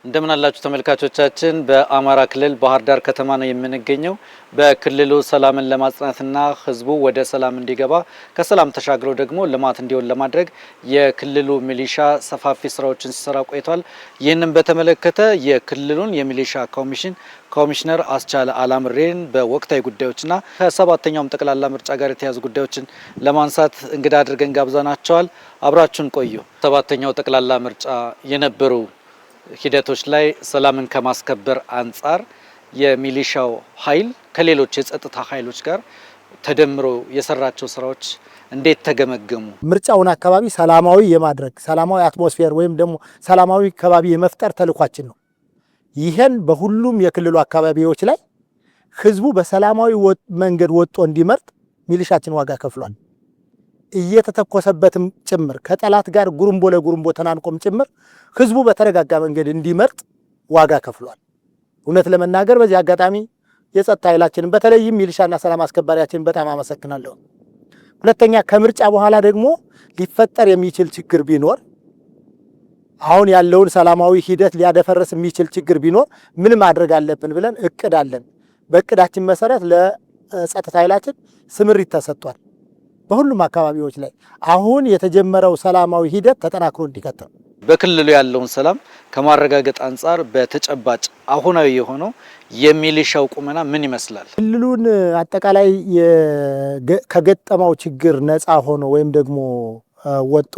እንደምን አላችሁ ተመልካቾቻችን። በአማራ ክልል ባህር ዳር ከተማ ነው የምንገኘው። በክልሉ ሰላምን ለማጽናትና ህዝቡ ወደ ሰላም እንዲገባ ከሰላም ተሻግሮ ደግሞ ልማት እንዲሆን ለማድረግ የክልሉ ሚሊሻ ሰፋፊ ስራዎችን ሲሰራ ቆይቷል። ይህንን በተመለከተ የክልሉን የሚሊሻ ኮሚሽነር አስቻለ አላምሬን በወቅታዊ ጉዳዮችና ከሰባተኛውም ጠቅላላ ምርጫ ጋር የተያዙ ጉዳዮችን ለማንሳት እንግዳ አድርገን ጋብዘናቸዋል። አብራችሁን ቆዩ። ሰባተኛው ጠቅላላ ምርጫ የነበሩ ሂደቶች ላይ ሰላምን ከማስከበር አንጻር የሚሊሻው ኃይል ከሌሎች የጸጥታ ኃይሎች ጋር ተደምሮ የሰራቸው ስራዎች እንዴት ተገመገሙ? ምርጫውን አካባቢ ሰላማዊ የማድረግ ሰላማዊ አትሞስፌር ወይም ደግሞ ሰላማዊ አካባቢ የመፍጠር ተልኳችን ነው። ይሄን በሁሉም የክልሉ አካባቢዎች ላይ ህዝቡ በሰላማዊ መንገድ ወጥቶ እንዲመርጥ ሚሊሻችን ዋጋ ከፍሏል። እየተተኮሰበትም ጭምር ከጠላት ጋር ጉርምቦ ለጉርምቦ ተናንቆም ጭምር ህዝቡ በተረጋጋ መንገድ እንዲመርጥ ዋጋ ከፍሏል። እውነት ለመናገር በዚህ አጋጣሚ የጸጥታ ኃይላችንን በተለይም ሚሊሻና ሰላም አስከባሪያችንን በጣም አመሰግናለሁ። ሁለተኛ ከምርጫ በኋላ ደግሞ ሊፈጠር የሚችል ችግር ቢኖር አሁን ያለውን ሰላማዊ ሂደት ሊያደፈርስ የሚችል ችግር ቢኖር ምን ማድረግ አለብን ብለን እቅድ አለን። በእቅዳችን መሰረት ለጸጥታ ኃይላችን ስምሪት ተሰጥቷል። በሁሉም አካባቢዎች ላይ አሁን የተጀመረው ሰላማዊ ሂደት ተጠናክሮ እንዲቀጥል በክልሉ ያለውን ሰላም ከማረጋገጥ አንጻር በተጨባጭ አሁናዊ የሆነው የሚሊሻው ቁመና ምን ይመስላል? ክልሉን አጠቃላይ ከገጠመው ችግር ነፃ ሆኖ ወይም ደግሞ ወጦ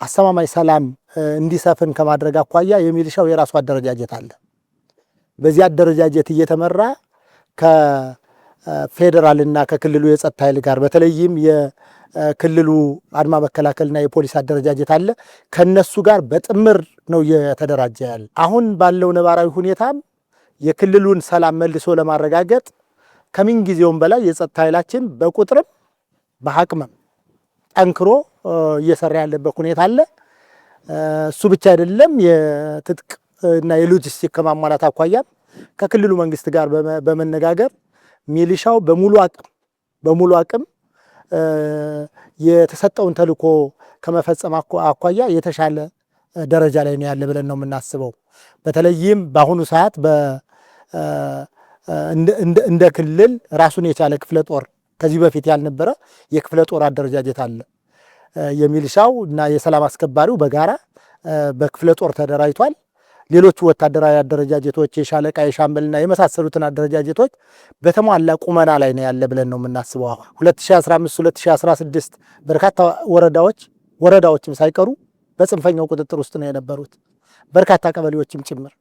አስተማማኝ ሰላም እንዲሰፍን ከማድረግ አኳያ የሚሊሻው የራሱ አደረጃጀት አለ። በዚህ አደረጃጀት እየተመራ ከፌደራልና ከክልሉ የጸጥታ ኃይል ጋር በተለይም የክልሉ አድማ መከላከልና የፖሊስ አደረጃጀት አለ። ከነሱ ጋር በጥምር ነው እየተደራጀ ያለ። አሁን ባለው ነባራዊ ሁኔታም የክልሉን ሰላም መልሶ ለማረጋገጥ ከምን ጊዜውም በላይ የጸጥታ ኃይላችን በቁጥርም በአቅምም ጠንክሮ እየሰራ ያለበት ሁኔታ አለ። እሱ ብቻ አይደለም፣ የትጥቅ እና የሎጂስቲክ ከማሟላት አኳያም ከክልሉ መንግስት ጋር በመነጋገር ሚሊሻው በሙሉ አቅም የተሰጠውን ተልዕኮ ከመፈጸም አኳያ የተሻለ ደረጃ ላይ ነው ያለ ብለን ነው የምናስበው። በተለይም በአሁኑ ሰዓት እንደ ክልል ራሱን የቻለ ክፍለ ጦር ከዚህ በፊት ያልነበረ የክፍለ ጦር አደረጃጀት አለ። የሚሊሻው እና የሰላም አስከባሪው በጋራ በክፍለ ጦር ተደራጅቷል። ሌሎቹ ወታደራዊ አደረጃጀቶች የሻለቃ የሻምበልና የመሳሰሉትን አደረጃጀቶች በተሟላ ቁመና ላይ ነው ያለ ብለን ነው የምናስበው። 2015 2016 በርካታ ወረዳዎችም ሳይቀሩ በጽንፈኛው ቁጥጥር ውስጥ ነው የነበሩት፣ በርካታ ቀበሌዎችም ጭምር።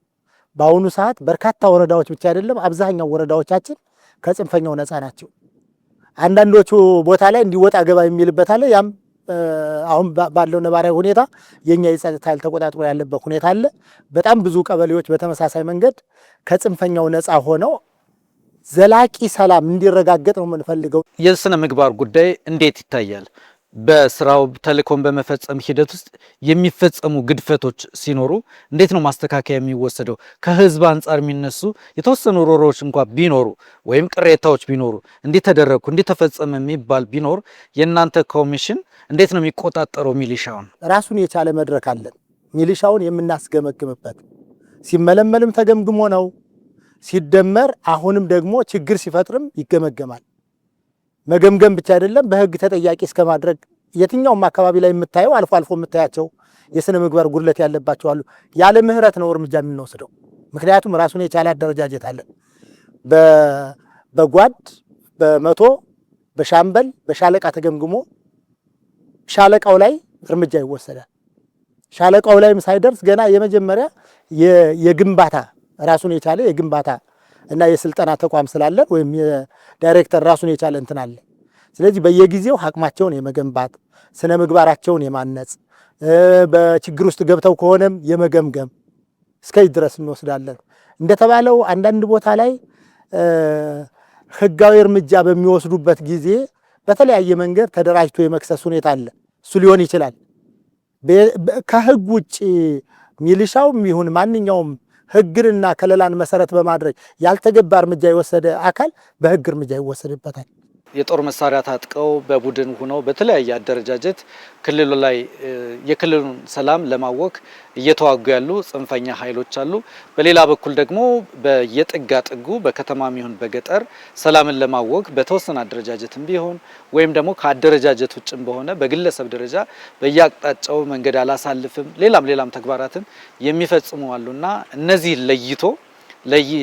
በአሁኑ ሰዓት በርካታ ወረዳዎች ብቻ አይደለም፣ አብዛኛው ወረዳዎቻችን ከጽንፈኛው ነፃ ናቸው። አንዳንዶቹ ቦታ ላይ እንዲወጣ ገባ የሚልበት አለ። ያም አሁን ባለው ነባራዊ ሁኔታ የኛ የጸጥታ ኃይል ተቆጣጥሮ ያለበት ሁኔታ አለ። በጣም ብዙ ቀበሌዎች በተመሳሳይ መንገድ ከጽንፈኛው ነፃ ሆነው ዘላቂ ሰላም እንዲረጋገጥ ነው የምንፈልገው። የስነ ምግባር ጉዳይ እንዴት ይታያል? በስራው ተልዕኮን በመፈጸም ሂደት ውስጥ የሚፈጸሙ ግድፈቶች ሲኖሩ እንዴት ነው ማስተካከያ የሚወሰደው? ከህዝብ አንጻር የሚነሱ የተወሰኑ ሮሮዎች እንኳን ቢኖሩ ወይም ቅሬታዎች ቢኖሩ እንዴት ተደረጉ እንዴት ተፈጸመ የሚባል ቢኖር የእናንተ ኮሚሽን እንዴት ነው የሚቆጣጠረው? ሚሊሻውን ራሱን የቻለ መድረክ አለን። ሚሊሻውን የምናስገመግምበት ሲመለመልም ተገምግሞ ነው፣ ሲደመር አሁንም ደግሞ ችግር ሲፈጥርም ይገመገማል። መገምገም ብቻ አይደለም፣ በህግ ተጠያቂ እስከማድረግ የትኛውም አካባቢ ላይ የምታየው አልፎ አልፎ የምታያቸው የስነ ምግባር ጉድለት ያለባቸው አሉ። ያለ ምህረት ነው እርምጃ የምንወስደው። ምክንያቱም ራሱን የቻለ አደረጃጀት አለን። በጓድ በመቶ በሻምበል በሻለቃ ተገምግሞ ሻለቃው ላይ እርምጃ ይወሰዳል። ሻለቃው ላይም ሳይደርስ ገና የመጀመሪያ የግንባታ ራሱን የቻለ የግንባታ እና የስልጠና ተቋም ስላለን ወይም የዳይሬክተር ራሱን የቻለ እንትን አለ። ስለዚህ በየጊዜው አቅማቸውን የመገንባት ስነ ምግባራቸውን የማነጽ በችግር ውስጥ ገብተው ከሆነም የመገምገም እስከዚህ ድረስ እንወስዳለን። እንደተባለው አንዳንድ ቦታ ላይ ህጋዊ እርምጃ በሚወስዱበት ጊዜ በተለያየ መንገድ ተደራጅቶ የመክሰስ ሁኔታ አለ። እሱ ሊሆን ይችላል። ከህግ ውጭ ሚሊሻውም ይሁን ማንኛውም ህግንና ከለላን መሰረት በማድረግ ያልተገባ እርምጃ የወሰደ አካል በህግ እርምጃ ይወሰድበታል። የጦር መሳሪያ ታጥቀው በቡድን ሆነው በተለያየ አደረጃጀት ክልሉ ላይ የክልሉን ሰላም ለማወክ እየተዋጉ ያሉ ጽንፈኛ ኃይሎች አሉ። በሌላ በኩል ደግሞ በየጥጋ ጥጉ በከተማም ይሁን በገጠር ሰላምን ለማወክ በተወሰነ አደረጃጀትም ቢሆን ወይም ደግሞ ከአደረጃጀት ውጭም በሆነ በግለሰብ ደረጃ በየአቅጣጫው መንገድ አላሳልፍም ሌላም ተግባራትን የሚፈጽሙ አሉና እነዚህ ለይቶ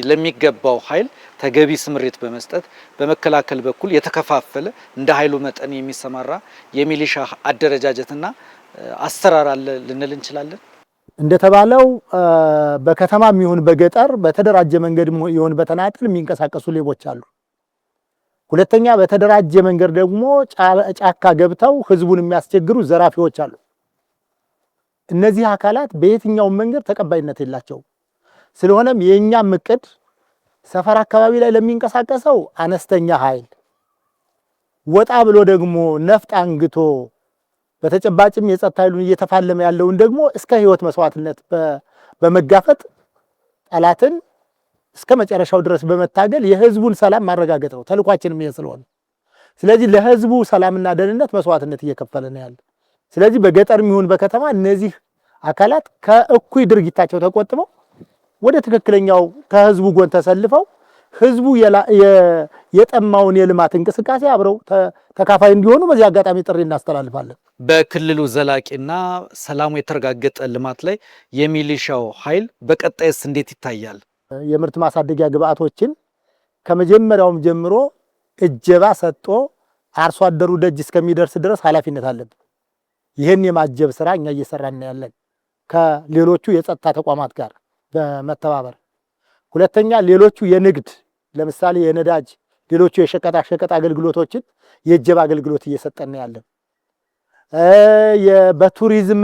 ለሚገባው ኃይል ተገቢ ስምሪት በመስጠት በመከላከል በኩል የተከፋፈለ እንደ ኃይሉ መጠን የሚሰማራ የሚሊሻ አደረጃጀትና አሰራር አለ ልንል እንችላለን። እንደተባለው በከተማም ይሁን በገጠር በተደራጀ መንገድ ይሁን በተናጥል የሚንቀሳቀሱ ሌቦች አሉ። ሁለተኛ በተደራጀ መንገድ ደግሞ ጫካ ገብተው ህዝቡን የሚያስቸግሩ ዘራፊዎች አሉ። እነዚህ አካላት በየትኛውም መንገድ ተቀባይነት የላቸውም። ስለሆነም የኛም እቅድ ሰፈር አካባቢ ላይ ለሚንቀሳቀሰው አነስተኛ ኃይል ወጣ ብሎ ደግሞ ነፍጥ አንግቶ በተጨባጭም የጸጥታ ኃይሉን እየተፋለመ ያለውን ደግሞ እስከ ህይወት መስዋዕትነት በመጋፈጥ ጠላትን እስከ መጨረሻው ድረስ በመታገል የህዝቡን ሰላም ማረጋገጥ ነው ተልኳችንም ይሄ ስለሆነ፣ ስለዚህ ለህዝቡ ሰላምና ደህንነት መስዋዕትነት እየከፈለ ነው ያለ። ስለዚህ በገጠርም ይሁን በከተማ እነዚህ አካላት ከእኩይ ድርጊታቸው ተቆጥበው ወደ ትክክለኛው ከህዝቡ ጎን ተሰልፈው ህዝቡ የጠማውን የልማት እንቅስቃሴ አብረው ተካፋይ እንዲሆኑ በዚህ አጋጣሚ ጥሪ እናስተላልፋለን። በክልሉ ዘላቂና ሰላሙ የተረጋገጠ ልማት ላይ የሚሊሻው ኃይል በቀጣይስ እንዴት ይታያል? የምርት ማሳደጊያ ግብአቶችን ከመጀመሪያውም ጀምሮ እጀባ ሰጥቶ አርሶ አደሩ ደጅ እስከሚደርስ ድረስ ኃላፊነት አለብን። ይህን የማጀብ ስራ እኛ እየሰራን ያለን ከሌሎቹ የጸጥታ ተቋማት ጋር በመተባበር። ሁለተኛ ሌሎቹ የንግድ ለምሳሌ የነዳጅ ሌሎቹ የሸቀጣ አገልግሎቶችን የእጀባ አገልግሎት እየሰጠን ያለን። በቱሪዝም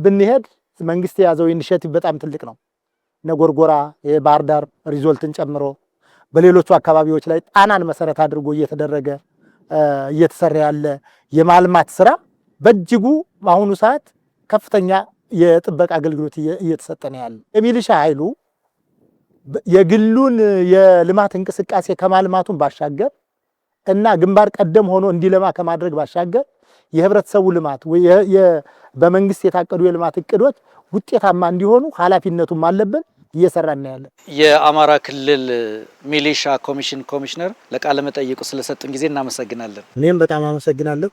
ብንሄድ መንግስት የያዘው ኢኒሼቲቭ በጣም ትልቅ ነው። ነጎርጎራ የባህር ዳር ሪዞልትን ጨምሮ በሌሎቹ አካባቢዎች ላይ ጣናን መሰረት አድርጎ እየተሰራ ያለ የማልማት ስራ በእጅጉ በአሁኑ ሰዓት ከፍተኛ የጥበቃ አገልግሎት እየተሰጠ ነው ያለ። የሚሊሻ ኃይሉ የግሉን የልማት እንቅስቃሴ ከማልማቱን ባሻገር እና ግንባር ቀደም ሆኖ እንዲለማ ከማድረግ ባሻገር የህብረተሰቡ ልማት በመንግስት የታቀዱ የልማት እቅዶች ውጤታማ እንዲሆኑ ኃላፊነቱም አለብን፣ እየሰራን ነው ያለ። የአማራ ክልል ሚሊሻ ኮሚሽን ኮሚሽነር ለቃለ መጠይቁ ስለሰጡን ጊዜ እናመሰግናለን። እኔም በጣም አመሰግናለሁ።